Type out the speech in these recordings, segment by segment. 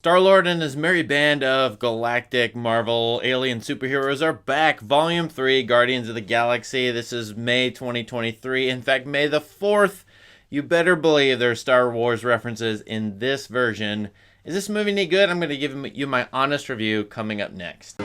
Star-Lord and his merry band of galactic Marvel alien superheroes are back. Volume 3, Guardians of the Galaxy. This is May 2023. In fact, May the 4th. You better believe there are Star Wars references in this version. Is this movie any good? I'm going to give you my honest review coming up next.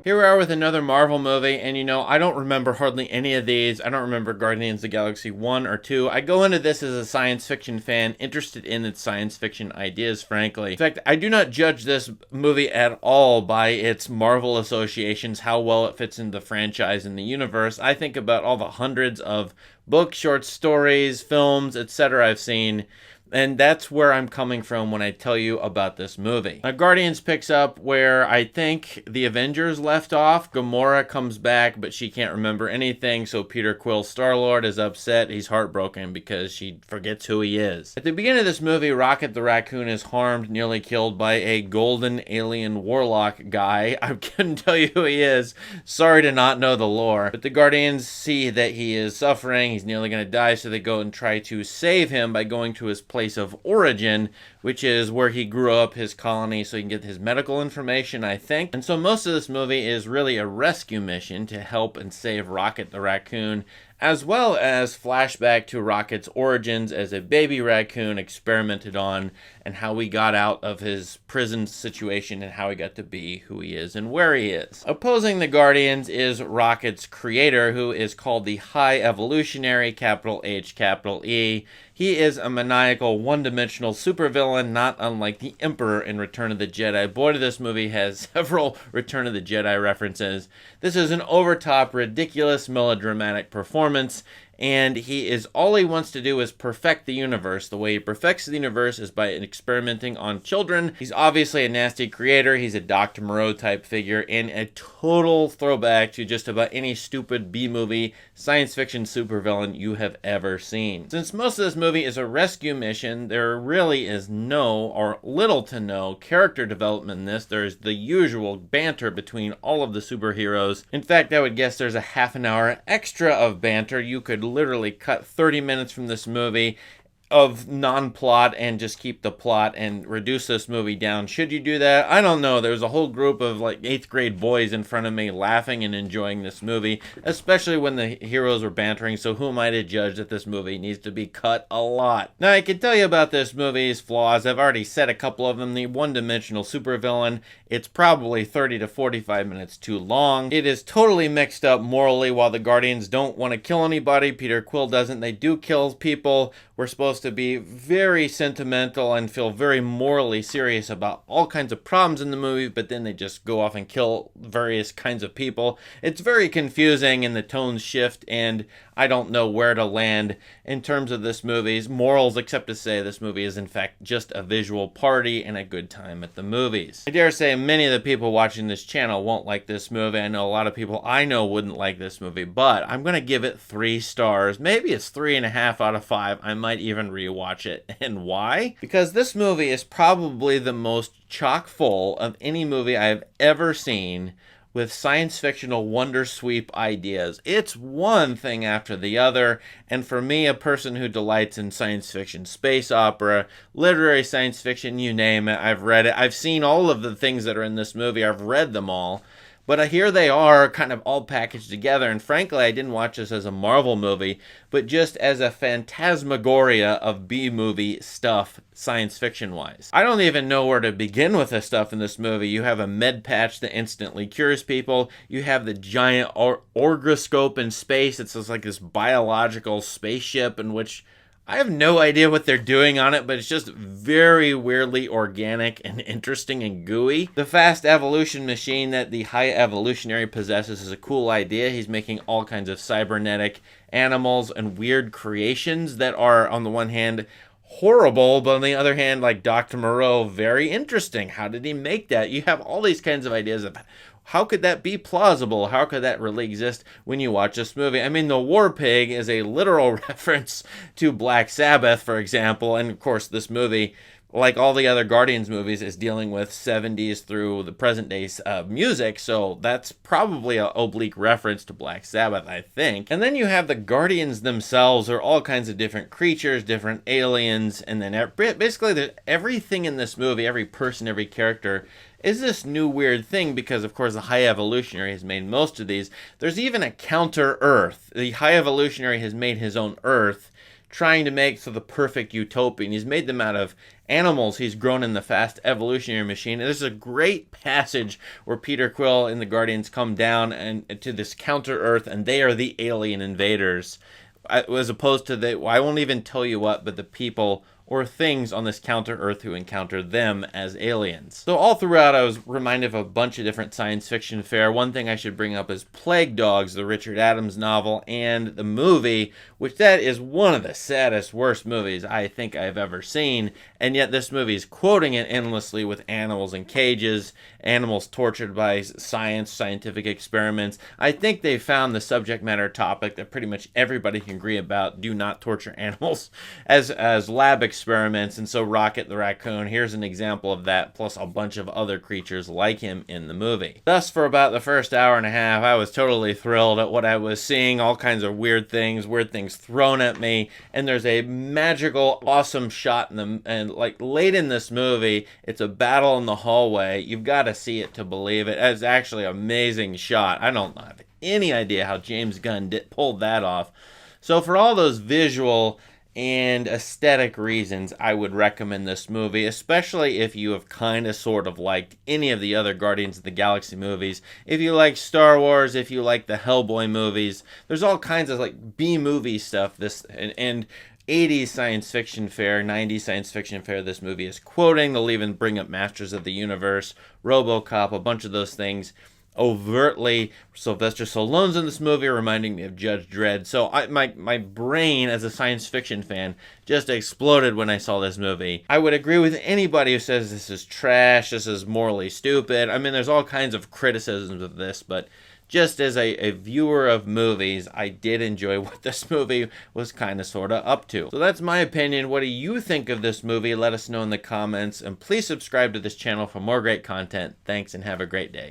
Here we are with another Marvel movie, and I don't remember hardly any of these. I don't remember Guardians of the Galaxy 1 or 2. I go into this as a science fiction fan, interested in its science fiction ideas, frankly. In fact, I do not judge this movie at all by its Marvel associations, how well it fits into the franchise and the universe. I think about all the hundreds of books, short stories, films, etc. I've seen. And that's where I'm coming from when I tell you about this movie. Now, Guardians picks up where I think the Avengers left off. Gamora comes back, but she can't remember anything, so Peter Quill, Star-Lord, is upset. He's heartbroken because she forgets who he is. At the beginning of this movie, Rocket the Raccoon is harmed, nearly killed by a golden alien warlock guy. I couldn't tell you who he is. Sorry to not know the lore. But the Guardians see that he is suffering. He's nearly going to die, so they go and try to save him by going to his place of origin, which is where he grew up, his colony, so he can get his medical information, I think. And so most of this movie is really a rescue mission to help and save Rocket the Raccoon, as well as flashback to Rocket's origins as a baby raccoon experimented on, and how he got out of his prison situation and how he got to be who he is and where he is. Opposing the Guardians is Rocket's creator, who is called the High Evolutionary, capital H, capital E. He is a maniacal, one-dimensional supervillain, not unlike the Emperor in Return of the Jedi. Boy, this movie has several Return of the Jedi references. This is an over-top, ridiculous, melodramatic performance, and all he wants to do is perfect the universe. The way he perfects the universe is by experimenting on children. He's obviously a nasty creator. He's a Dr. Moreau type figure, and a total throwback to just about any stupid B-movie science fiction supervillain you have ever seen. Since most of this movie is a rescue mission, there really is no or little to no character development in this. There's the usual banter between all of the superheroes. In fact, I would guess there's a half an hour extra of banter. You could literally cut 30 minutes from this movie of non-plot and just keep the plot and reduce this movie down. Should you do that? I don't know. There was a whole group of like 8th grade boys in front of me laughing and enjoying this movie, especially when the heroes were bantering, so who am I to judge that this movie needs to be cut a lot? Now, I can tell you about this movie's flaws. I've already said a couple of them. The one-dimensional supervillain, it's probably 30 to 45 minutes too long. It is totally mixed up morally. While the Guardians don't want to kill anybody, Peter Quill doesn't. They do kill people. We're supposed to be very sentimental and feel very morally serious about all kinds of problems in the movie, but then they just go off and kill various kinds of people. It's very confusing, and the tones shift, and I don't know where to land in terms of this movie's morals, except to say this movie is in fact just a visual party and a good time at the movies. I dare say many of the people watching this channel won't like this movie. I know a lot of people I know wouldn't like this movie, but I'm going to give it 3 stars. Maybe it's 3.5 out of 5. I might even rewatch it. And why? Because this movie is probably the most chock full of any movie I've ever seen, with science fictional wonder sweep ideas. It's one thing after the other, and for me, a person who delights in science fiction, space opera, literary science fiction, you name it, I've read it. I've seen all of the things that are in this movie. I've read them all. But here they are, kind of all packaged together, and frankly, I didn't watch this as a Marvel movie, but just as a phantasmagoria of B-movie stuff, science fiction-wise. I don't even know where to begin with the stuff in this movie. You have a med patch that instantly cures people. You have the giant orgoscope in space. It's just like this biological spaceship in which I have no idea what they're doing on it, but it's just very weirdly organic and interesting and gooey. The fast evolution machine that the High Evolutionary possesses is a cool idea. He's making all kinds of cybernetic animals and weird creations that are, on the one hand, horrible, but on the other hand, like Dr. Moreau, very interesting. How did he make that? You have all these kinds of ideas of how could that be plausible? How could that really exist when you watch this movie? I mean, the War Pig is a literal reference to Black Sabbath, for example, and of course this movie like all the other Guardians movies, is dealing with 70s through the present day music, so that's probably an oblique reference to Black Sabbath, I think. And then you have the Guardians themselves. They're all kinds of different creatures, different aliens, and then basically everything in this movie, every person, every character, is this new weird thing because, of course, the High Evolutionary has made most of these. There's even a counter-Earth. The High Evolutionary has made his own Earth, trying to make the perfect utopian. He's made them out of animals he's grown in the fast evolutionary machine. And there's a great passage where Peter Quill and the Guardians come down and to this counter-Earth, and they are the alien invaders, as opposed to I won't even tell you what, but the people or things on this counter-Earth who encounter them as aliens. So all throughout, I was reminded of a bunch of different science fiction fare. One thing I should bring up is Plague Dogs, the Richard Adams novel, and the movie, which that is one of the saddest, worst movies I think I've ever seen, and yet this movie is quoting it endlessly with animals in cages, animals tortured by scientific experiments. I think they found the subject matter topic that pretty much everybody can agree about: do not torture animals as lab experiments. And so Rocket the Raccoon, here's an example of that, plus a bunch of other creatures like him in the movie. Thus, for about the first hour and a half, I was totally thrilled at what I was seeing, all kinds of weird things thrown at me, and there's a magical, awesome shot and like late in this movie, it's a battle in the hallway. You've got to see it to believe it. It's actually an amazing shot. I don't have any idea how James Gunn pulled that off. So for all those visual and aesthetic reasons, I would recommend this movie, especially if you have kind of sort of liked any of the other Guardians of the Galaxy movies. If you like Star Wars, if you like the Hellboy movies, there's all kinds of like B-movie stuff and 80s science fiction fare, 90s science fiction fare this movie is quoting. They'll even bring up Masters of the Universe, RoboCop, a bunch of those things. Overtly, Sylvester Stallone's in this movie, reminding me of Judge Dredd. So my brain as a science fiction fan just exploded when I saw this movie. I would agree with anybody who says this is trash, this is morally stupid. I mean, there's all kinds of criticisms of this, but just as a viewer of movies, I did enjoy what this movie was kind of sort of up to. So that's my opinion. What do you think of this movie? Let us know in the comments, and please subscribe to this channel for more great content. Thanks, and have a great day.